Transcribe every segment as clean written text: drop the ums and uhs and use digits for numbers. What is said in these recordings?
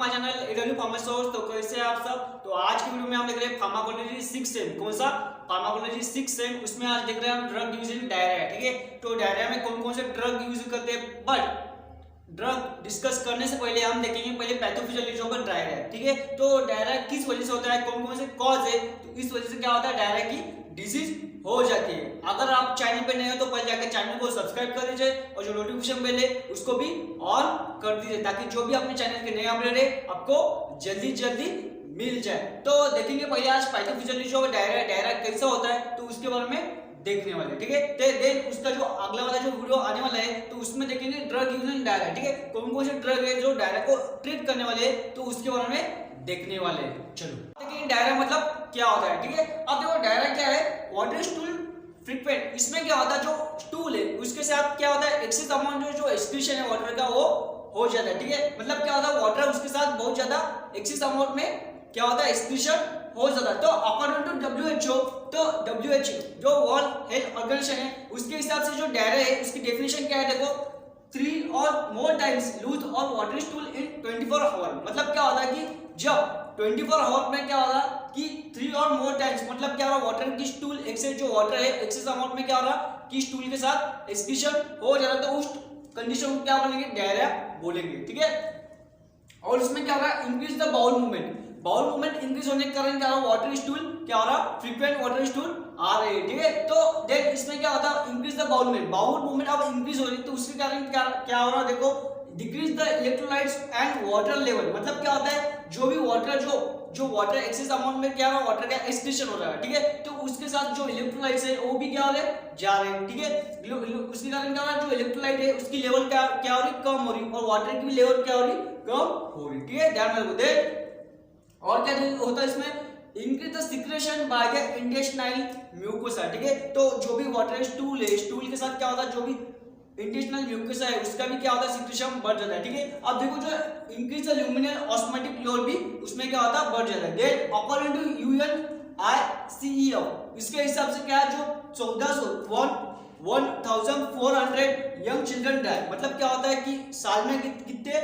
My channel AW pharmacy source. तो कैसे हैं आप सब। तो आज की वीडियो में हम देख रहे हैं फार्माकोलॉजी 6 सेम। कौन सा फार्माकोलॉजी 6 सेम, उसमें आज देख रहे हैं हम ड्रग यूज इन डायरिया। ठीक है, तो डायरिया में कौन कौन से ड्रग यूज करते हैं, बट ड्रग डिस्कस करने से पहले हम देखेंगे पहले पैथोफिजियोलॉजी ऑफ डायरिया। ठीक है, तो डायरिया किस वजह से होता है, कौन कौन से कॉज है, तो इस वजह से क्या होता है डायरिया की डिजीज हो जाती है। अगर आप चैनल पे नए हो तो पहले जाकर चैनल को सब्सक्राइब कर दीजिए और जो नोटिफिकेशन बेल है उसको भी ऑन कर दीजिए, ताकि जो भी अपने चैनल के नए अपडेट है आपको जल्दी जल्दी मिल जाए। तो देखेंगे पहले आज पैथोफिजियोलॉजी ऑफ डायरिया, डायरिया कैसा होता है तो उसके बारे में देखने वाले। ठीक है, देन उसका जो अगला वाला जो वीडियो आने वाला है तो उसमें देखेंगे ड्रग यूज इन डायरिया। ठीक है, कौन कौन से ड्रग है जो डायरिया को ट्रीट करने वाले हैं तो उसके बारे में देखने वाले हैं। चलो देखिए डायरिया मतलब क्या होता है। ठीक है, अब देखो डायरिया क्या है, वाटर स्टूल फ्रीक्वेंट। इसमें क्या होता है जो स्टूल है उसके साथ क्या होता है एक्सेस अमाउंट जो एक्सक्रीशन है वाटर का वो हो जाता है। ठीक है, मतलब क्या होता है वाटर उसके साथ बहुत ज्यादा एक्सेस अमाउंट में क्या होता है एक्सक्रीशन हो जाता है। तो अकॉर्डिंग टू WHO, तो WHO जो वर्ल्ड हेल्थ ऑर्गेनाइजेशन है उसके हिसाब से जो डायरिया है उसकी डेफिनेशन क्या है, देखो 3 और मोर टाइम्स लूज और वाटर स्टूल इन 24 आवर। मतलब क्या होता है कि जब 24 आवर में क्या होगा कि 3 और मोर टाइम्स, मतलब क्या होगा वाटर की स्टूल एक्सेस जो वाटर है एक्सेस अमाउंट में क्या हो रहा कि स्टूल के साथ एक्सक्रीशन हो जा रहा, तो उस कंडीशन को क्या बोलेंगे डायरिया बोलेंगे। ठीक है, और इसमें क्या हो रहा है increase the bowel movement. Bowel movement increase होने के कारण क्या होगा वाटर स्टूल क्या हो रहा फ्रीक्वेंट वाटर स्टूल आ रहे हैं। ठीक है, तो देन इसमें क्या होता है increase the bowel movement. Bowel movement अब इंक्रीज हो रही है तो उसके कारण क्या हो रहा है, देखो decrease the electrolytes and water level. मतलब क्या होता है जो भी वाटर जो वाटर एक्सेस अमाउंट में क्या हो रहा वाटर का एक्सक्रीशन हो रहा है। ठीक है, तो उसके साथ जो इलेक्ट्रोलाइट्स है वो भी क्या हो रहे हैं जा रहे हैं। ठीक है, उसके कारण क्या हो रहा है जो इलेक्ट्रोलाइट है उसकी लेवल क्या हो रही कम हो रही और वाटर की भी लेवल क्या हो रही कम हो रही। ठीक है, ध्यान में रखो। और क्या होता है इसमें increase the secretion by the intestinal mucosa. ठीक है, तो जो भी वाटर स्टूल है स्टूल के साथ क्या होता है जो भी इंटेस्टाइनल म्यूकोसा है उसका भी क्या होता है सिक्रेशन बढ़ जाता है। ठीक है, अब देखो जो increase the luminal osmotic level भी उसमें क्या होता है बढ़ जाता है। देन अकॉर्डिंग टू UNICEF इसके हिसाब से क्या है जो 1400 यंग चिल्ड्रन डाई। मतलब क्या होता है कि साल में कितने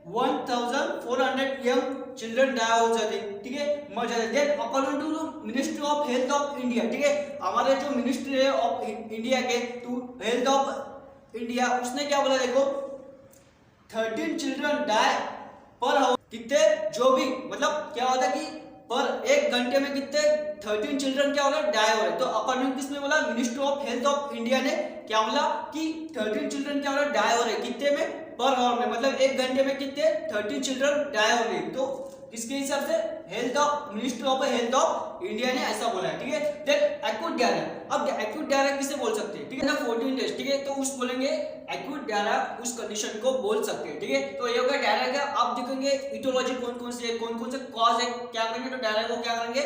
1400 यंग चिल्ड्रन डाई हो जाते हैं। ठीक है, मर जाते हैं। Then according to ministry of health of India, ठीक है हमारे जो मिनिस्ट्री है ऑफ इंडिया के टू हेल्थ ऑफ इंडिया उसने क्या बोला, देखो 13 चिल्ड्रन डाई पर आवर। कितने जो भी मतलब क्या होता है कि पर एक घंटे में कितने 13 चिल्ड्रन क्या हो रहा है डाई हो रहे हैं। तो अकॉर्डिंग टू किसने बोला ministry of health of India ने क्या बोला कि 13 चिल्ड्रन क्या हो रहा है डाई हो रहे हैं कितने में पर आवर में, मतलब एक घंटे में कितने 13 चिल्ड्रन डाई हो रहे हैं। तो किसके हिसाब से health of ministry of health of India ने ऐसा बोला है। ठीक है, देन एक्यूट डायरिया। अब एक्यूट डायरिया किसे बोल सकते हैं, ठीक है ना 14 डेज। ठीक है, तो उस बोलेंगे एक्यूट डायरिया उस कंडीशन को बोल सकते हैं। ठीक है, तो ये होगा डायरिया का। अब देखेंगे इटियोलॉजी कौन कौन से कॉज है क्या करेंगे, तो डायरिया को क्या करेंगे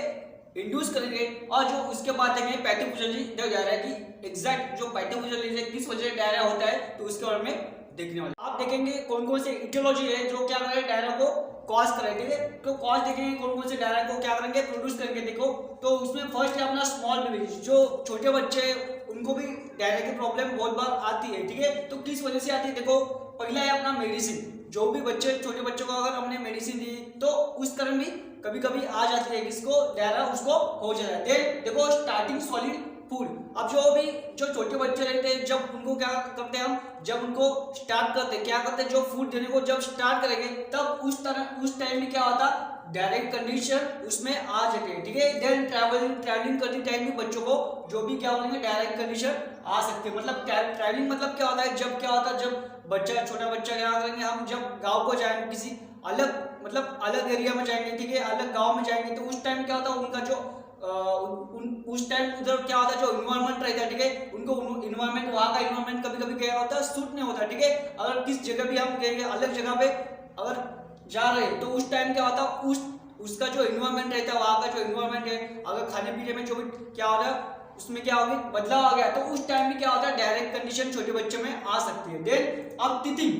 इंड्यूस करेंगे। और जो उसके बाद देखेंगे पैथोफिजियोलॉजी डायरिया की एग्जैक्ट जो पैथोफिजियोलॉजी किस वजह से डायरिया होता है तो उसके बारे में देखने वाले। आप देखेंगे कौन कौन से इटियोलॉजी है जो क्या करेंगे डायरिया को कॉज करेंगे। ठीक है, तो कॉज देखेंगे कौन कौन से डायरिया को क्या करेंगे प्रोड्यूस करेंगे। देखो तो उसमें फर्स्ट है अपना स्मॉल बेबी, जो छोटे बच्चे उनको भी डायरिया की प्रॉब्लम बहुत बार आती है। ठीक है, तो किस वजह से आती है, देखो पहला है अपना मेडिसिन। जो भी बच्चे छोटे बच्चों को अगर हमने मेडिसिन दी तो उस कारण भी कभी कभी आ जाती है किसको डायरिया उसको हो जाता है। देन देखो स्टार्टिंग सॉलिड फूड। अब जो छोटे बच्चे रहते हैं जब उनको क्या करते हैं हम, जब उनको स्टार्ट करते हैं क्या करते हैं जो फूड देने को जब स्टार्ट करेंगे तब उस टाइम में क्या होता डायरेक्ट कंडीशन उसमें आ जाते हैं। ठीक है, देन ट्रैवलिंग करते टाइम भी बच्चों को जो भी क्या बोलेंगे डायरेक्ट कंडीशन आ सकते हैं। मतलब ट्रैवलिंग मतलब क्या होता है जब क्या होता है जब छोटा बच्चा क्या करेंगे हम जब गाँव को जाएंगे किसी अलग एरिया में जाएंगे, ठीक है अलग गाँव में जाएंगे तो उस टाइम क्या होता है उनका जो उस टाइम उधर क्या होता है जो इन्वायरमेंट रहता है। ठीक है, उनको इन्वायरमेंट वहाँ का इन्वायरमेंट कभी कभी क्या होता है सूट नहीं होता। ठीक है, अगर किस जगह भी हम कहेंगे अलग जगह पे अगर जा रहे हैं तो उस टाइम क्या होता है उसका जो इन्वायरमेंट रहता है वहाँ का जो इन्वायरमेंट है अगर खाने पीने में जो भी क्या होता है उसमें क्या होगी बदलाव आ गया तो उस टाइम में क्या होता है डायरेक्ट कंडीशन छोटे बच्चे में आ सकती है। देन अब टीथिंग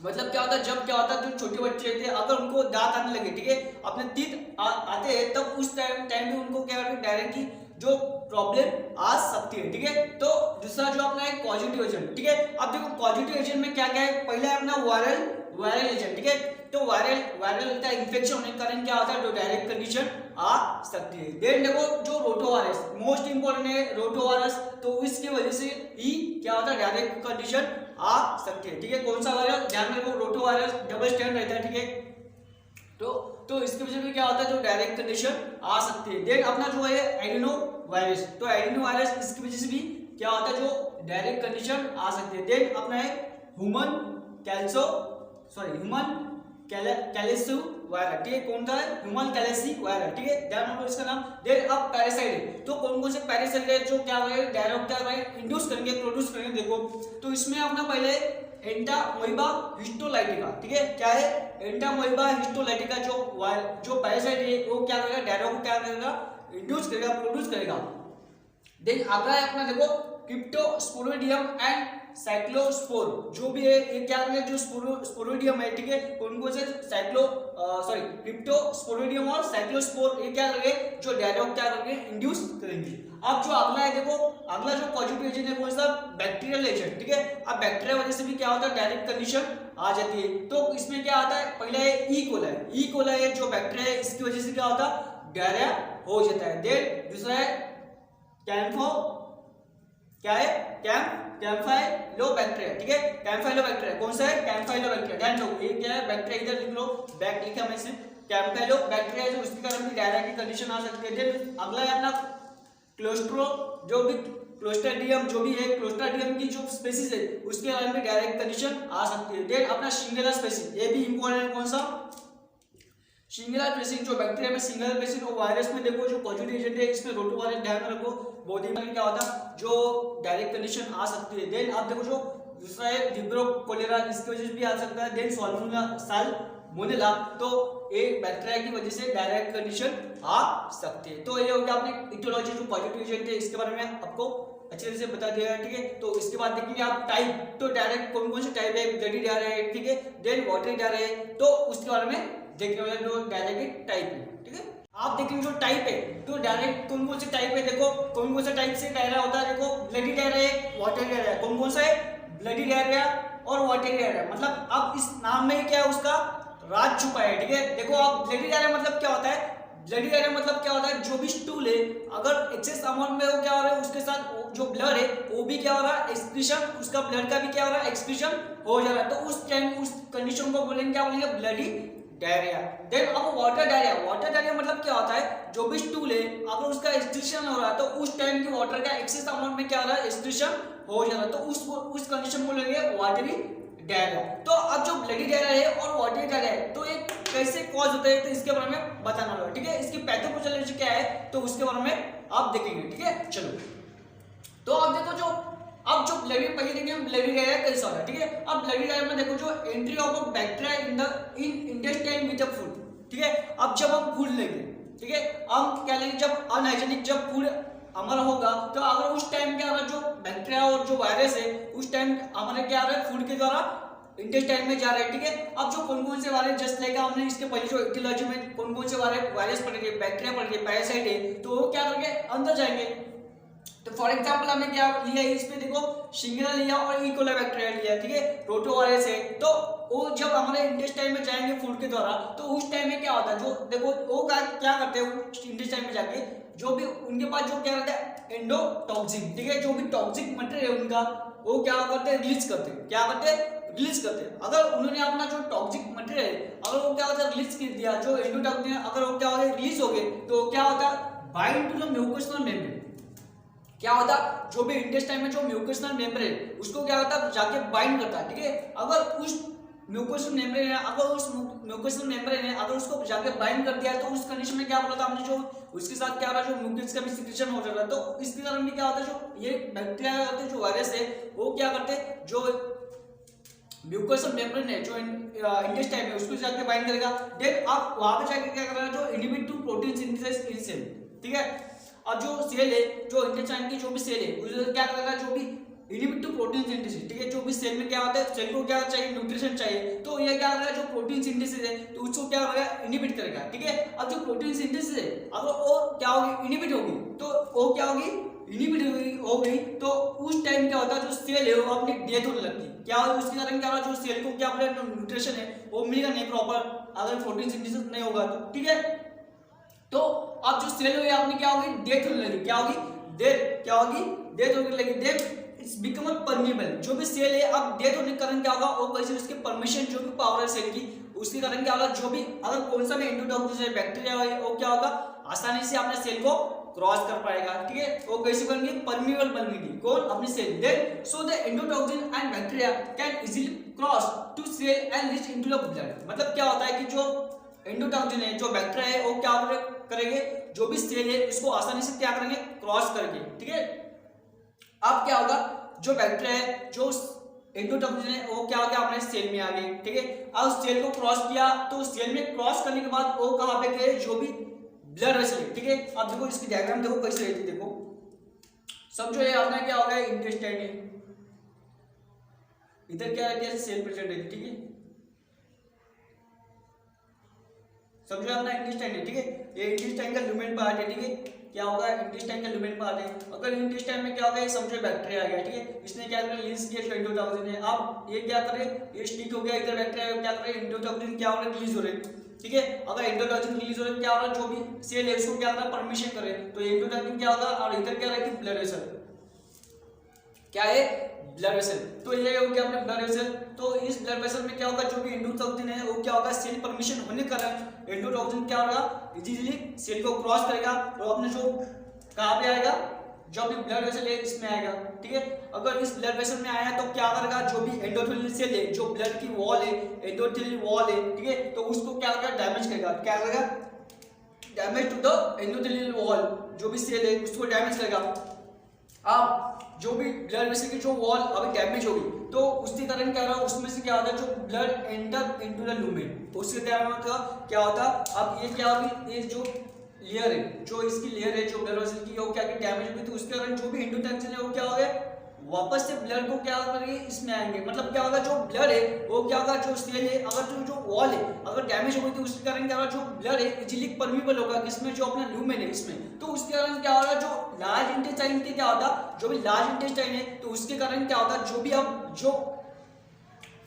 मतलब क्या होता है जब क्या होता है जो छोटे बच्चे रहते हैं अगर उनको दांत आने लगे, ठीक है अपने तीत आते हैं तब उस टाइम में उनको क्या डायरेक्ट की जो प्रॉब्लम आ सकती है। ठीक है, तो दूसरा जो अपना है पॉजिटिव एजेंट। ठीक है, अब देखो पॉजिटिव एजेंट में क्या क्या है, पहला है अपना वायरल एजेंट। ठीक है, तो वायरल का इन्फेक्शन होने के कारण क्या होता है, तो डायरेक्ट कंडीशन आ सकती है। देन देखो जो रोटावायरस मोस्ट इंपॉर्टेंट है रोटावायरस, तो इसकी वजह से ही क्या होता है, डायरेक्ट कंडीशन आ सकती है। ठीक है, कौन सा वायरस, ध्यान में रखो रोटावायरस डबल स्टैंड रहता है। ठीक है, तो इसकी वजह से क्या होता है, जो डायरेक्ट कंडीशन आ सकती है। देन अपना जो है एडिनो वायरस, तो एडिनो वायरस इसकी वजह से भी क्या होता है, जो डायरेक्ट कंडीशन आ सकती है। देन अपना है ह्यूमन कैलेसी वायरस। ठीक है, कौन सा है, ह्यूमन कैलेसी वायरस। ठीक है, ध्यान रखो इसका नाम। देन अब पैरासाइट है, तो कौन कौन से पैरासाइट है जो क्या है डायरेक्ट क्या है इंड्यूस करेंगे, प्रोड्यूस करेंगे। देखो तो इसमें अपना पहले एंटामोइबा हिस्टोलाइटिका। ठीक है, क्या है एंटामोइबा हिस्टोलाइटिका, जो पैरासाइट है वो क्या करेगा, डायरेक्ट क्या करेगा, इंड्यूस करेगा, प्रोड्यूस करेगा। देन अगला है अपना देखो क्रिप्टोस्पोरिडियम एंड साइक्लोस्पोर, जो भी है ये क्या है, जो स्पोरिडियम है। ठीक है, कौन कौन से क्रिप्टोस्पोरिडियम और साइक्लोस्पोर ये क्या करेंगे, जो डायरेक्ट क्या करेंगे, इंड्यूस करेंगे। अब जो अगला है देखो, अगला जो पॉजिटिव एजेंट है कौन सा, बैक्टीरियल एजेंट। ठीक है, अब बैक्टीरिया वजह से भी क्या होता है, डायरेक्ट कंडीशन आ जाती है। तो इसमें क्या आता है, पहला है ई कोलाई है जो बैक्टीरिया है, इसकी वजह से क्या होता है, डायरिया हो जाता है। देन दूसरा है कैम्फो, क्या है कैम्फाइलो बैक्टीरिया। ठीक है, कैम्फाइलो बैक्टीरिया कौन सा है, कैम्फाइलो बैक्टीरिया। ध्यान दो ये क्या है, बैक्टीरिया इधर लिख लो, बैक लिखा मैं इसे, कैम्फाइलो बैक्टीरिया जो उसके कारण भी डायरिया की कंडीशन आ सकती है। देन अगला है अपना क्लोस्ट्रिडियम, जो भी है क्लोस्ट्रिडियम की जो स्पीसीज है उसके कारण भी डायरेक्ट कंडीशन आ सकती है। देन अपना शिंगेला स्पीसीज, ये भी इंपॉर्टेंट है, कौन सा, सिंगुलर प्रेसिंग, जो बैक्टीरिया में सिंगुलर प्रेसिंग और वायरस में देखो जो पॉजिटिव एजेंट है इसमें रोटावायरस, ध्यान रखो बॉडी में क्या होता है, जो डायरेक्ट कंडीशन आ सकती है। देन आप देखो जो दूसरा है विब्रो कोलेरा, इसकी वजह से भी आ सकता है। देन साल्मोनेला, तो ये बैक्टीरिया की वजह से डायरेक्ट कंडीशन आ सकती है। तो ये हो गया अपने इटियोलॉजी, जो पॉजिटिव एजेंट है इसके बारे में आपको अच्छे तरह से बता दिया है। ठीक है, तो इसके बाद देखेंगे आप टाइप, तो डायरेक्ट कौन कौन से टाइप है, ब्लडी डायरिया है। ठीक है, देन वाटरी डायरिया है, तो उसके बारे में देखने वाला जो डायरेक्ट टाइप है। ठीक है, आप देखेंगे जो टाइप है, तो डायरेक्ट कौन कौन से टाइप है, देखो कौन कौन से टाइप से डायरिया होता है। देखो ब्लडी डायरिया है, वाटरी डायरिया, कौन कौन सा है, ब्लडी डायरिया और वाटरी डायरिया। मतलब अब इस नाम में क्या है, उसका राज छुपा है। ठीक है, देखो आप ब्लडी डायरिया मतलब क्या होता है, ब्लडी डायरिया मतलब क्या होता है, जो भी स्टूल है अगर एक्सेस अमाउंट में वो क्या हो रहा है, उसके साथ जो ब्लड है वो भी क्या हो रहा है, एक्सक्रीशन, उसका ब्लड का भी क्या हो रहा है, एक्सक्रीशन हो जा रहा है। तो उस टाइम उस कंडीशन को बोलेंगे, क्या बोलेंगे, ब्लडी डायरिया। देन अब वाटर डायरिया मतलब क्या होता है, जो भी स्टूल है अगर उसका एक्सक्रीशन हो रहा है तो उस टाइम की वाटर का एक्सेस अमाउंट में क्या हो रहा है, एक्सक्रीशन हो जा रहा है, तो उस कंडीशन को लेंगे वाटरी डायरिया। तो अब जो ब्लडी डायरिया है और वाटरी डायरिया है, तो ये कैसे कॉज होता है, तो इसके बारे में बताना होगा। ठीक है, इसकी पैथोपैथोलॉजी क्या है, तो उसके बारे में आप देखेंगे। ठीक है, चलो तो अब देखो अब जो ब्लडी पहले देखेंगे ब्लडी डायरिया कैसा होता है। ठीक है, अब ब्लडी डायरिया में देखो जो entry of bacteria in intestine with the food. ठीक है, अब जब हम फूड लेंगे, ठीक है, हम क्या लेंगे, जब अनहाइजीनिक जब फूड हमारा होगा, तो अगर उस टाइम क्या होगा, जो बैक्टीरिया और जो वायरस है उस टाइम हमारे क्या आ रहा है, फूड के द्वारा इंटेस्टाइन में जा रहा है। ठीक है, अब जो कौन कौन से वायरस जस्ट लेगा हमने इसके पहले जो इटियोलॉजी में कौन कौन से वायरस पड़ेंगे, बैक्टीरिया पड़ेंगे, पैरासाइट है, तो वो क्या करके अंदर जाएंगे। तो फॉर एग्जांपल हमने क्या लिया है, इसमें देखो शिंगेला लिया और ई कोलाई बैक्टीरिया लिया। ठीक है, रोटावायरस है, तो वो जब हमारे इंटेस्टाइन में जाएंगे फूड के द्वारा, तो उस टाइम में क्या होता है, जो देखो वो क्या करते हैं इंटेस्टाइन में जाके, जो भी उनके पास जो क्या रहता है एंडोटॉक्सिन। ठीक है, जो भी टॉक्सिक मटेरियल है उनका वो क्या करते हैं, रिलीज करते हैं। क्या करते हैं, रिलीज करते हैं। अगर उन्होंने अपना जो टॉक्सिक मटेरियल अगर वो क्या होता है रिलीज कर दिया, जो एंडोटॉक्सिन अगर वो क्या होता है रिलीज हो गए, तो क्या होता है, bind to the mucosal membrane. क्या होता है, जो भी इंटेस्टाइन में जो म्यूकोसल मेम्ब्रेन उसको क्या होता है, जाके बाइंड करता है। ठीक है, अगर उस म्यूकोसल मेम्ब्रेन है, अगर उस म्यूकोसल मेम्ब्रेन है अगर उसको जाके बाइंड कर दिया, तो उस कंडीशन में क्या बोला था हमने, जो उसके साथ क्या हो रहा है, जो म्यूकस का भी सिक्रेशन हो जाता है। तो इसके कारण भी क्या होता है, जो ये बैक्टीरिया होते हैं, जो वायरस है वो क्या करते हैं, जो म्यूकोसल मेम्ब्रेन है जो इंटेस्टाइन है उसको जाके बाइंड करेगा। देन आप वहां पे जाके क्या कर रहा है, जो inhibit to protein synthesis in cell. ठीक है, अब जो सेल है, जो इंटेस्टाइन की जो भी सेल है उसको क्या करेगा, जो भी इनहिबिट टू प्रोटीन सिंथेसिस। ठीक है, जो भी सेल में क्या होता है, सेल को क्या चाहिए, न्यूट्रिशन चाहिए, तो ये क्या करेगा, जो प्रोटीन सिंथेसिस है तो उसको क्या करेगा, इनहिबिट करेगा। ठीक है, अब जो प्रोटीन सिंथेसिस है अगर वो क्या होगी, इनहिबिट होगी, तो वो क्या होगी, इनहिबिट हो गई तो उस टाइम क्या होता है, जो सेल है वो अपनी डेथ होने लगती है। क्या उसके कारण क्या होगा, जो सेल को क्या बोले न्यूट्रिशन है वो मिलेगा नहीं प्रॉपर, अगर प्रोटीन सिंथेसिस नहीं होगा तो, ठीक है। तो अब जो सेल है अपनी क्या होगी, डेथ होने लगी। क्या होगी, डेथ, क्या होगी, डेथ होने लगी। Death it's become permeable. जो भी सेल है अब डेथ होने के कारण क्या होगा, वो कैसे उसके परमिशन जो भी पावर है सेल की, उसके कारण क्या होगा, जो भी अगर कौन सा भी एंडोटॉक्सिन है बैक्टीरिया है वो क्या होगा, आसानी से अपने सेल को क्रॉस कर पाएगा, ठीक है। वो कैसे बनेंगे, परमेबल बनेगी, कौन, अपनी cell. Then so the endotoxin and bacteria can easily cross to cell and reach into the blood. मतलब क्या होता है कि जो एंडोटॉक्सिन है, जो बैक्टीरिया है, वो क्या करेंगे, जो भी सेल है उसको आसानी से क्या करेंगे, क्रॉस करके, ठीक है। अब क्या होगा, जो बैक्टीरिया है, जो एंडोटॉक्सिन है, वो क्या हो गया, अपने सेल में आ गए, ठीक है। अब सेल को क्रॉस किया तो सेल में क्रॉस करने के बाद वो कहां पे गए, जो भी ब्लड वेसल है, ठीक है। अब देखो इसकी डायग्राम देखो कैसे रहती है, देखो समझो ये अपना क्या हो गया, इंटेस्टाइन है, इधर क्या है, सेल प्रेजेंट है, ठीक है। समझो अपना इंटेस्टाइन है, ठीक है। ये इंटेस्टाइन का लुमेन पार्ट है, ठीक है। क्या होगा, इंटेस्टाइन का लुमेन पार्ट है। अगर इंटेस्टाइन में क्या होगा, समझो बैक्टीरिया आ गया, ठीक है। इसने क्या किया, रिलीज किया एंडोटॉक्सिन है। अब ये क्या करे, ये स्टिक हो गया इधर बैक्टीरिया, क्या करे, एंडोटॉक्सिन क्या हो रहा है, रिलीज हो रहे हैं, ठीक है। अगर एंडोटॉक्सिन रिलीज हो रहा है, क्या हो रहा है, जो भी सेल है उसको क्या करना, परमिशन करे, तो एंडोटॉक्सिन क्या होगा, और इधर क्या रहेगी, ब्लड वेसल, क्या है, ब्लड वेसल। तो ये हो गया अपने ब्लड वेसल। तो इस ब्लड वेसल में क्या होगा, जो भी एंडोटॉक्सिन है वो क्या होगा, सेल परमिशन होने के कारण एंडोटॉक्सिन क्या होगा, इजीली सेल को क्रॉस करेगा और अपने जो कहां पे आएगा, जो भी ब्लड वेसल है इसमें आएगा, ठीक है। अगर इस ब्लड वेसल में आया तो क्या करेगा, जो भी एंडोथेलियल सेल है, जो ब्लड की वॉल है, एंडोथेलियल वॉल है, ठीक है, तो उसको क्या करेगा, डैमेज करेगा। क्या करेगा, damage to the endothelial wall, जो भी सेल है उसको डैमेज करेगा। अब जो भी ब्लड वेसल की जो वॉल अभी डैमेज होगी तो उसके कारण क्या होगा, उसमें से क्या होता है, जो blood enter into the lumen, उसके कारण क्या होता, अब ये क्या होगी, ये जो लेयर है, जो इसकी लेयर है, जो ब्लड वेसल की, वो क्या डैमेज होगी, तो उसके कारण जो भी एंडोटॉक्सिन है वो क्या होगा, वापस से ब्लड को क्या करेंगे, इसमें आएंगे। मतलब क्या होगा, जो ब्लड है वो क्या होगा, जो सेल है, अगर जो वॉल है अगर डैमेज होगी तो उसके कारण क्या होगा, जो ब्लड है इजीली परमेबल होगा किसमें, जो अपना लुमेन है इसमें। तो उसके कारण क्या होगा, जो लार्ज इंटेस्टाइन के क्या होता, जो भी लार्ज इंटेस्टाइन है तो उसके कारण क्या होता, जो भी अब जो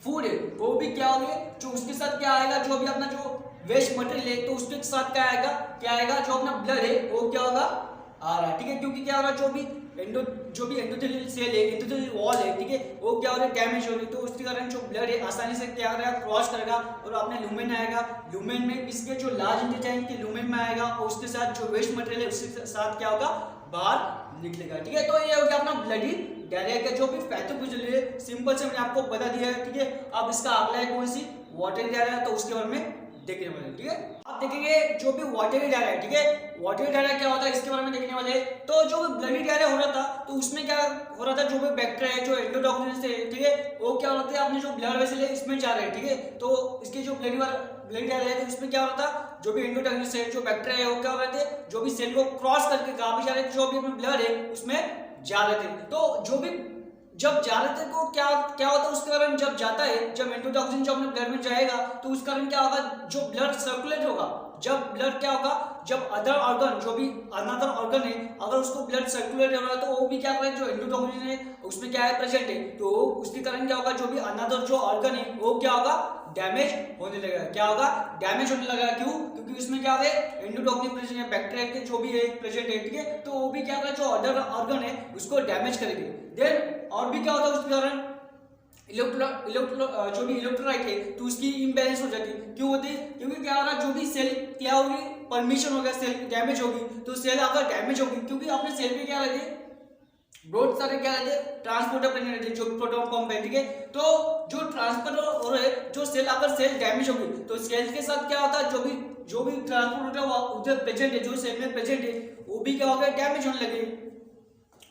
फूड है वो भी क्या होंगे, जो उसके साथ क्या आएगा, जो भी अपना जो वेस्ट मटेरियल है तो उसके साथ क्या आएगा, जो अपना ब्लड है वो क्या होगा, आ रहा है, ठीक है। क्योंकि क्या हो रहा है, जो भी एंडोथेलियल सेल है, एंडोथेलियल वॉल है, ठीक है, वो क्या हो रहा है, डैमेज हो रही है, तो उसके कारण जो ब्लड है आसानी से क्या करेगा, क्रॉस करेगा और अपने लुमेन आएगा। लुमेन में इसके जो लार्ज इंटेस्टाइन के लुमेन में आएगा और उसके साथ जो वेस्ट मटेरियल है उसके साथ क्या होगा, बाहर निकलेगा, ठीक है। तो ये हो गया अपना ब्लडी डायरिया का जो भी पैथोफिजियोलॉजी है, सिंपल से मैंने आपको बता दिया है, ठीक है। अब इसका अगला है कौन सी, वाटरी डायरिया, तो उसके बारे में देखने वाले, ठीक है। आप देखेंगे जो भी वाटरी डायरिया है, ठीक है, वाटरी डायरिया क्या होता है इसके बारे में देखने वाले हैं। तो जो भी ब्लडी डायरिया हो रहा था तो उसमें क्या हो रहा था, जो भी बैक्टीरिया है, जो एंडोटॉक्सिन से, ठीक है, वो क्या होता है, अपने जो ब्लड वेसल है इसमें जा रहे हैं, ठीक है। तो इसके जो ब्लडी डायरिया है तो इसमें क्या हो रहा था, जो भी एंडोटॉक्सिन से जो बैक्टीरिया है वो क्या हो रहे थे, जो भी सेल को क्रॉस करके कहां पे जा रहे थे, जो भी अपने ब्लड है उसमें जा रहे थे। तो जो भी जब जा रहे थे को क्या होता है, उसके कारण जब जाता है, जब एंडोटॉक्सिन जो अपने ब्लड में जाएगा तो उस कारण क्या होगा, जो ब्लड सर्कुलेट होगा, जब ब्लड क्या होगा, जब अदर ऑर्गन, जो भी अनदर ऑर्गन है अगर उसको ब्लड सर्कुलेट हो रहा है तो वो भी क्या करेगा, जो एंडोटॉक्सिन है उसमें क्या है, प्रेजेंट है, तो उसके कारण क्या होगा, जो भी अनदर जो ऑर्गन है वो क्या होगा, डैमेज होने लगेगा। क्या होगा, डैमेज होने लगेगा। क्यों, क्योंकि उसमें क्या है, एंडोटॉक्सिन प्रेजेंट है, बैक्टीरिया के जो भी है प्रेजेंट है, ठीक है, तो वो भी क्या करेगा, जो अदर ऑर्गन है उसको डैमेज करेंगे। देन और भी क्या होता है, उसके कारण जो भी इलेक्ट्रोलाइट है तो उसकी इम्बैलेंस हो जाती है। क्यों होती है, क्योंकि क्या हो रहा है, जो भी सेल क्या होगी, परमिशन होगा, सेल डैमेज होगी, तो सेल अगर डैमेज होगी, क्योंकि अपने सेल में क्या रहते हैं, बहुत सारे क्या रहते हैं, ट्रांसपोर्टर प्लेन रहते हैं, जो प्रोटॉन पंप है, ठीक है। तो जो ट्रांसपोर्टर हो रहे, जो सेल अगर सेल डैमेज होगी तो सेल के साथ क्या होता है, जो भी ट्रांसपोर्टर उधर प्रेजेंट है, जो सेल में प्रेजेंट है वो भी क्या होगा, डैमेज होने लगेगी।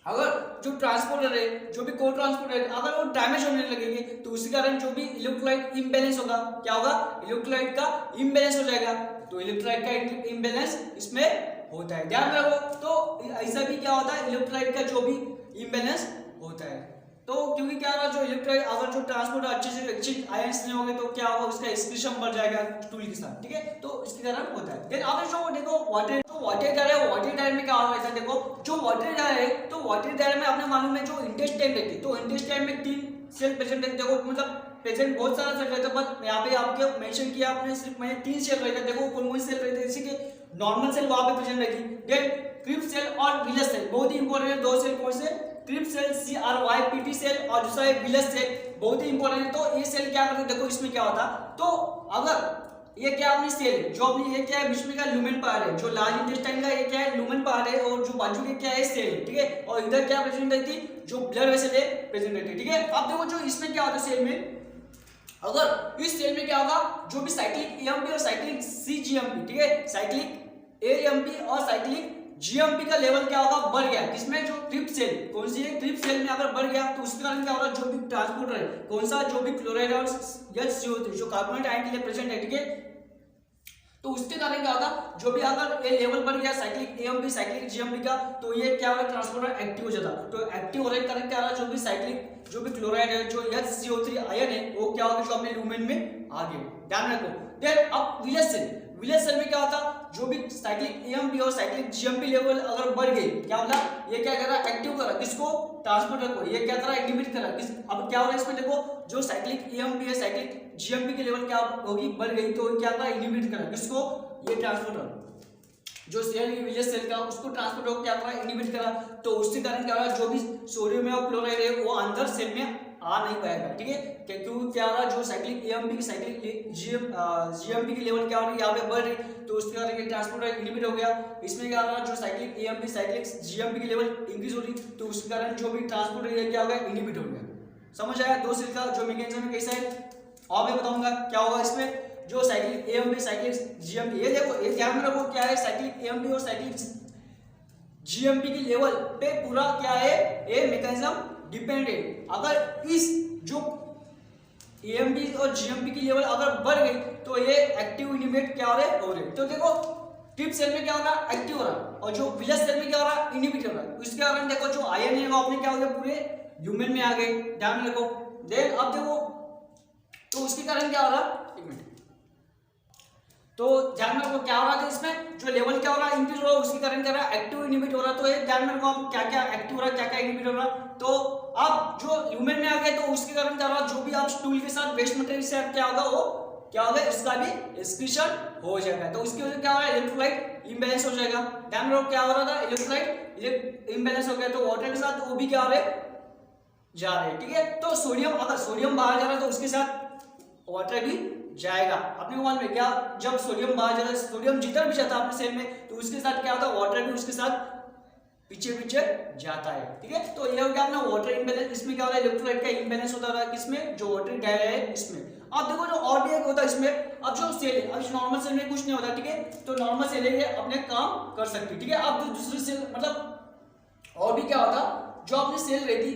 अगर जो ट्रांसपोर्टर है, जो भी को ट्रांसपोर्टर है, अगर वो डैमेज होने लगेंगे तो उसी कारण जो भी इलेक्ट्रोलाइट इम्बैलेंस होगा, क्या होगा, इलेक्ट्रोलाइट का इम्बैलेंस हो जाएगा। तो इलेक्ट्रोलाइट का इम्बैलेंस इसमें होता है, ध्यान रखो। तो ऐसा भी क्या होता है, इलेक्ट्रोलाइट का जो भी इम्बैलेंस होता है। तो क्योंकि क्या होगा, जो इलेक्ट्रोलाइट अगर जो ट्रांसपोर्ट अच्छे से एक्सचेंज आयंस नहीं होंगे तो क्या होगा, उसका एक्सक्रीशन बढ़ जाएगा टूल के साथ, ठीक है। तो इसके कारण होता है। देन आपने जो देखो वाटर, तो वाटर डायर, वाटर डायर में क्या होगा ऐसा देखो, जो वाटर डायर है तो वाटर डायर में आपने मालूम है जो इंटेस्टाइन रहती है, तो इंटेस्टाइन में 3 सेल प्रेजेंट रहते, देखो मतलब प्रेजेंट बहुत सारा सेल रहता है, बट यहाँ पे आपके मेंशन किया आपने सिर्फ मैंने 3 सेल रहते हैं। देखो कौन कौन सेल रहते हैं, जैसे कि नॉर्मल सेल वहां पे प्रेजेंट रहेगी, देन क्रिप्ट सेल और विलस सेल, बहुत ही इंपॉर्टेंट है 2 सेल कौन से, क्रिप्ट सेल CRYPT सेल और दूसरा है विलस सेल, बहुत ही इंपॉर्टेंट है। तो ये सेल क्या करते हैं, देखो इसमें क्या होता, तो अगर ये क्या अपनी सेल जो अपनी ये क्या है बीच में का लुमेन पार्ट है, जो लार्ज इंटेस्टाइन का ये क्या है लुमेन पार्ट है, और जो बाजू के क्या है सेल, ठीक है। और इधर क्या प्रेजेंट रहती, जो ब्लड वेसल है प्रेजेंट रहती है, ठीक है। अब देखो जो इसमें क्या होता है सेल में, अगर इस सेल में क्या होगा, जो भी साइक्लिक AMP और साइक्लिक CGMP, ठीक है, साइक्लिक AMP और साइक्लिक GMP का लेवल क्या होगा, बढ़ गया, किसमें, जो क्रिप्ट सेल, कौन सी है क्रिप्ट सेल में अगर बढ़ गया तो उसके कारण क्या होगा, जो भी ट्रांसपोर्टर है कौन सा, जो भी क्लोराइड और HCO3 जो कार्बोनेट आयन के लिए प्रेजेंट है, ठीक है, तो उसके कारण क्या होगा, जो भी अगर ये लेवल बढ़ गया साइक्लिक AMP साइक्लिक GMP का, तो ये क्या होगा, ट्रांसपोर्टर एक्टिव हो जाता, तो एक्टिव होने के कारण क्या होगा, जो भी साइक्लिक जो भी क्लोराइड है, जो HCO3 आयन है, वो क्या होगा, जो अपने लुमेन में आ गए, ध्यान रखो। देन अब विलस सेल, विलस सेल में क्या होता, जो भी साइक्लिक AMP और साइक्लिक GMP लेवल अगर बढ़ गई, क्या होगा, ये क्या कर रहा है, एक्टिव कर रहा है किसको, ट्रांसपोर्टर को, ये क्या कर रहा है, इनहिबिट कर रहा है किस, अब क्या हो रहा है इसमें देखो, जो साइक्लिक AMP है साइक्लिक GMP की लेवल क्या होगी, बढ़ गई, तो क्या कर रहा है, इनहिबिट कर रहा है किसको, ये ट्रांसपोर्टर जो सेल है विलस सेल का, उसको ट्रांसपोर्टर को क्या कर रहा है, इनहिबिट कर रहा है, तो उसके कारण क्या हो रहा है, जो भी सोडियम और क्लोराइड है वो अंदर सेल में आ नहीं पाएगा, ठीक है, क्योंकि क्या हो रहा है, जो साइक्लिक AMP की साइक्लिक GMP की लेवल क्या हो रही है, यहाँ पे बढ़ रही, तो उसके कारण ये ट्रांसपोर्टर इनहिबिट हो गया। इसमें क्या हो रहा है, जो साइक्लिक AMP साइक्लिक GMP की लेवल इंक्रीज हो रही, तो उसके कारण जो भी ट्रांसपोर्टर ये क्या हो गया, इनहिबिट हो गया। समझ आया 2 सेल का जो मैकेनिज्म है कैसा है, और मैं बताऊंगा क्या होगा इसमें, जो साइक्लिक AMP साइक्लिक GMP, ये देखो ये ध्यान में रखो क्या है, साइक्लिक AMP और साइक्लिक GMP की लेवल पे पूरा क्या है, ये मैकेनिज्म डिपेंडेंट, अगर इस जो AMP और GMP की लेवल अगर बढ़ गई तो ये एक्टिव इनहिबिट क्या हो रहे, तो देखो ट्रिप सेल में क्या हो रहा है, एक्टिव हो रहा है, और जो विलस सेल में क्या हो रहा है, इनहिबिट हो रहा है, इसके कारण देखो जो आयन है वो अपने क्या हो गए, पूरे ल्यूमेन में आ गए, ध्यान रखो। देन अब देखो तो उसके कारण क्या हो रहा है, एक मिनट, तो ध्यान में रखो क्या हो रहा है, इसमें जो लेवल क्या हो रहा है, इंक्रीज हो रहा है, उसके कारण क्या हो रहा है, एक्टिव इनहिबिट हो रहा है, तो ये ध्यान में रखो आप क्या क्या एक्टिव हो रहा है, क्या क्या इनहिबिट हो रहा है। तो अब जो ल्यूमेन में आ गए तो उसके कारण क्या हो रहा है, जो भी आप स्टूल के साथ वेस्ट मटेरियल से क्या होगा, वो क्या होगा, उसका भी एक्सक्रीशन हो जाएगा, तो उसकी वजह से क्या हो रहा है, इलेक्ट्रोलाइट इम्बैलेंस हो जाएगा। ध्यान में रखो क्या हो रहा था, इलेक्ट्रोलाइट इम्बैलेंस हो गया, तो वाटर के साथ वो भी क्या हो रहे, जा रहे, ठीक है। तो सोडियम, अगर सोडियम बाहर जा रहा है तो उसके साथ वाटर भी जाएगा, अपने को मालूम है क्या, जब सोडियम बाहर जाता है, सोडियम जिधर भी जाता है अपने सेल में, तो उसके साथ क्या होता है, वाटर भी उसके साथ पीछे पीछे जाता है, ठीक है। तो ये हो गया अपना वाटर इम्बैलेंस, इसमें क्या होता है, इलेक्ट्रोलाइट का इम्बैलेंस होता है किसमें, जो वाटर डायर है इसमें। अब देखो जो और भी एक होता है इसमें, अब जो सेल है, अब नॉर्मल सेल में कुछ नहीं होता, ठीक है, तो नॉर्मल सेल है अपने काम कर सकती है, ठीक है। अब दूसरी सेल मतलब और भी क्या होता, जो अपनी सेल रहती,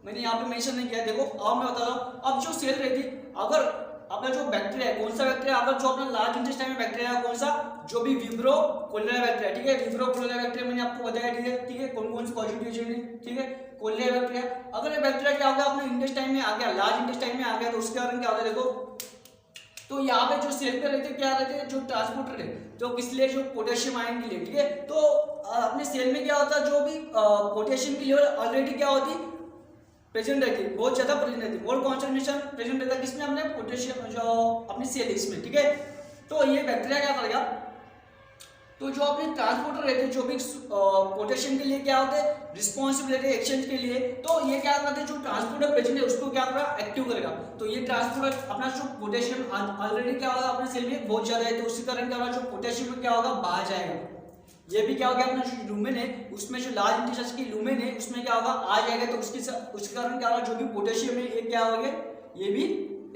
मैंने यहाँ पे मेंशन नहीं किया, देखो अब मैं बता रहा हूँ, अब जो सेल रहती, अगर अपना जो बैक्टीरिया है, कौन सा बैक्टीरिया, अगर जो अपना लार्ज इंटेस्टाइन में बैक्टीरिया है कौन सा, जो भी विब्रो कोलेरा बैक्टीरिया, ठीक है, विब्रो कोलेरा बैक्टीरिया मैंने आपको बताया, ठीक है, कौन कौन से पॉजिटिव, ठीक है, कोलेरा बैक्टीरिया, अगर ये बैक्टीरिया क्या होगा, अपने इंटेस्टाइन में आ गया, लार्ज इंटेस्टाइन में आ गया, तो उसके कारण क्या होता है, देखो तो यहाँ पे जो सेल पे रहते क्या रहते हैं, जो ट्रांसपोर्टर है, तो किस लिए, जो पोटेशियम आयन के लिए, ठीक है। तो अपने सेल में क्या होता है, जो भी पोटेशियम की लेवल ऑलरेडी क्या होती, प्रेजेंट रहती है, बहुत ज्यादा प्रेजेंट रहती है, और कॉन्सेंट्रेशन प्रेजेंट रहता है किसमें, अपने पोटेशियम जो अपनी सेल है इसमें, ठीक है। तो ये बैक्टीरिया क्या करेगा, तो जो अपने ट्रांसपोर्टर रहते हैं, जो भी पोटेशियम के लिए क्या होते हैं, रिस्पॉन्सिबिलिटी एक्सचेंज के लिए, तो ये क्या करते हैं, जो ट्रांसपोर्टर प्रेजेंट है उसको क्या करेगा, एक्टिव करेगा, तो ये ट्रांसपोर्टर अपना जो पोटेशियम ऑलरेडी क्या होगा अपने सेल में बहुत ज्यादा है, तो उसके कारण क्या होगा, जो पोटेशियम क्या होगा, बाहर जाएगा, ये भी क्या हो गया, अपना जो लूमेन है उसमें जो लार्ज इंटेस्टाइन की लूमेन है उसमें क्या होगा, आ जाएगा, तो उसके कारण क्या होगा, जो भी पोटेशियम है ये क्या हो गया, ये भी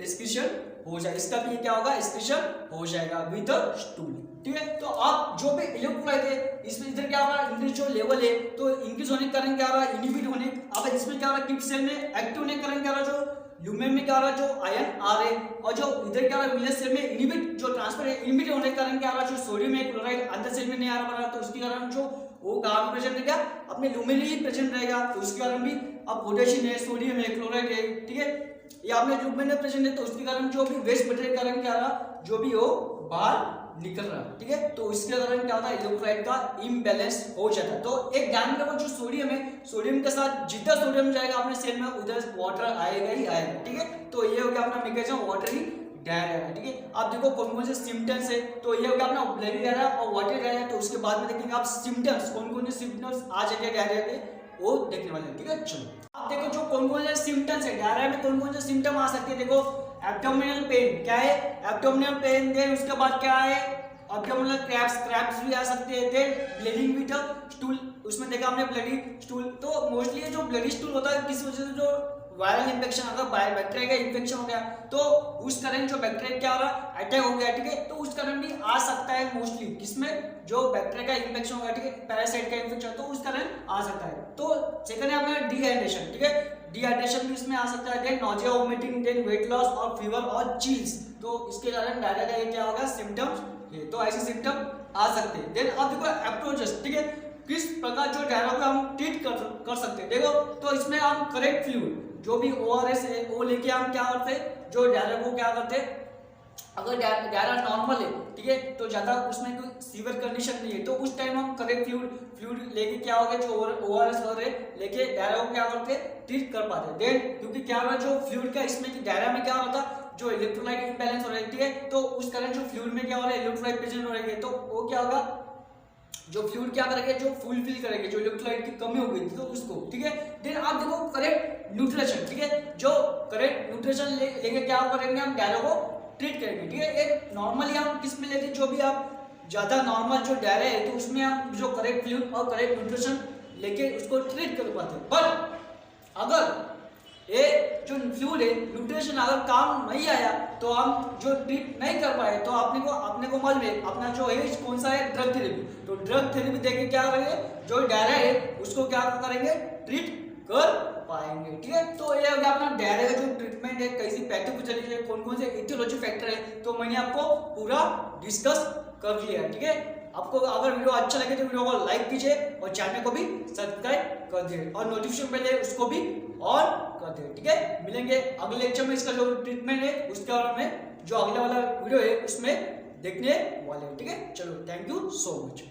एक्सक्रीशन हो जाएगा, इसका भी क्या होगा, एक्सक्रीशन हो जाएगा विद स्टूल, ठीक है। तो आप जो भी इलेक्ट्रोलाइट है इसमें इधर क्या हो रहा है, इंक्रीज जो लेवल है, तो इंक्रीज होने के कारण क्या हो रहा है, इनहिबिट होने, अब इसमें क्या हो रहा है, क्रिप्ट सेल में एक्टिव होने के कारण क्या हो रहा है, जो ल्यूमेन में क्या हो रहा है, जो आयन आ रहे, और जो इधर क्या हो रहा है, विलस सेल में इनहिबिट जो ट्रांसफर है, इनहिबिट होने के कारण क्या हो रहा है, जो सोडियम है क्लोराइड अंदर सेल में नहीं आ रहा, तो उसके कारण जो वो कहाँ प्रेजेंट रहेगा, अपने लूमेन ही प्रेजेंट रहेगा, तो उसके कारण भी अब पोटेशियम है, सोडियम है, क्लोराइड है, ठीक है, ये आपने ट्यूब में प्रेजेंट है, तो उसके कारण जो भी वेस्ट मटेरियल कारण क्या रहा, जो भी हो बाहर निकल रहा, ठीक है। तो इसके कारण क्या होता है, इलेक्ट्रोलाइट का इम्बैलेंस हो जाता है। तो एक ध्यान रखो, जो सोडियम है, सोडियम के साथ जितना सोडियम जाएगा अपने सेल में उधर वाटर आएगा ही आएगा, ठीक है। तो ये हो गया अपना मैकेनिज्म वाटरी डायरिया, ठीक है। आप देखो कौन कौन से सिम्टम्स है, तो ये हो गया अपना ब्लडी डायरिया और वाटरी डायरिया। तो उसके बाद में देखेंगे आप सिम्टम्स, कौन कौन से सिम्टम्स आ जाएंगे डायरिया के, वो देखने वाले हैं, ठीक है। चलो आप देखो जो कौन कौन से सिम्टम्स है डायरिया में, कौन कौन से सिम्टम आ सकते हैं। देखो एब्डोमिनल पेन, क्या है एब्डोमिनल पेन, देन उसके बाद क्या है एब्डोमिनल क्रैम्प्स भी आ सकते हैं, देन ब्लीडिंग विद स्टूल, उसमें देखा हमने ब्लडी स्टूल। तो मोस्टली जो ब्लडी स्टूल होता है किस वजह से, जो वायरल इंफेक्शन, अगर बैक्टीरिया का इंफेक्शन हो गया तो उस कारण जो बैक्टीरिया क्या हो रहा अटैक हो गया, ठीक है, तो उस कारण भी आ सकता है मोस्टली, किसमें जो बैक्टीरिया का इंफेक्शन हो गया, ठीक है, पैरासाइट का इंफेक्शन, तो उस कारण आ सकता है। तो सेकंड है अपना डिहाइड्रेशन, ठीक है, डिहाइड्रेशन भी इसमें आ सकता है, then nausea, vomiting, then weight loss और फीवर और चिल्स, तो इसके कारण डायरिया का ये क्या होगा सिम्टम्स, तो ऐसे सिम्टम आ सकते हैं। देन अब देखो अप्रोचेस, ठीक है, किस प्रकार जो डायरिया को हम ट्रीट कर सकते हैं। देखो तो इसमें हम करेक्ट फ्लूइड, जो भी ORS है वो लेके हम क्या करते हैं, जो डायरिया को क्या करते हैं, अगर डायरिया नॉर्मल है, ठीक है, तो ज्यादा उसमें कोई सीवियर कंडीशन नहीं है, तो उस टाइम हम करेक्ट फ्लूइड लेके क्या होगा, जो ORS वगैरह लेके डायरिया को क्या करते हैं, ट्रीट कर पाते हैं। देन क्योंकि क्या होगा जो फ्लूइड का इसमें कि डायरिया में क्या होता है, जो इलेक्ट्रोलाइट इम्बैलेंस हो रही है, तो उस कारण जो फ्लूइड में क्या हो रहा है इलेक्ट्रोलाइट प्रेजेंट हो रही है, तो वो क्या होगा, जो फ्लूइड क्या करेंगे, जो फुलफिल करेंगे, जो इलेक्ट्रोलाइट की कमी हो गई थी तो उसको, ठीक है। देन आप देखो करेक्ट न्यूट्रिशन, ठीक है, जो करेक्ट न्यूट्रिशन लेके क्या करेंगे, हम डायरिया को ट्रीट करेंगे, ठीक है। एक नॉर्मली हम किस में लेते, जो भी आप ज्यादा नॉर्मल जो डायरिया है तो उसमें हम जो करेक्ट फ्लूइड और करेक्ट न्यूट्रिशन लेके उसको ट्रीट कर पाते हैं। पर अगर ये जो फ्लूइड है न्यूट्रिशन अगर काम नहीं आया तो हम जो ट्रीट नहीं कर पाए, तो अपने को मालूम है अपना जो है कौन सा है ड्रग थेरेपी, तो ड्रग थेरेपी देके क्या करेंगे, जो डायरिया है उसको क्या करेंगे, ट्रीट कर पाएंगे, ठीक है। तो ये हो गया अपना डायरिया का जो ट्रीटमेंट है, कैसी पैथोफिजियोलॉजी है, कौन कौन से इटियोलॉजी फैक्टर है, तो मैंने आपको पूरा डिस्कस कर लिया है, ठीक है। आपको अगर वीडियो अच्छा लगे तो वीडियो को लाइक कीजिए और चैनल को भी सब्सक्राइब कर दिए और नोटिफिकेशन बेल है उसको भी ऑन कर दिए, ठीक है। मिलेंगे अगले लेक्चर में, इसका जो ट्रीटमेंट है उसके बारे में जो अगला वाला वीडियो है उसमें देखने वाले, ठीक है। चलो थैंक यू सो मच।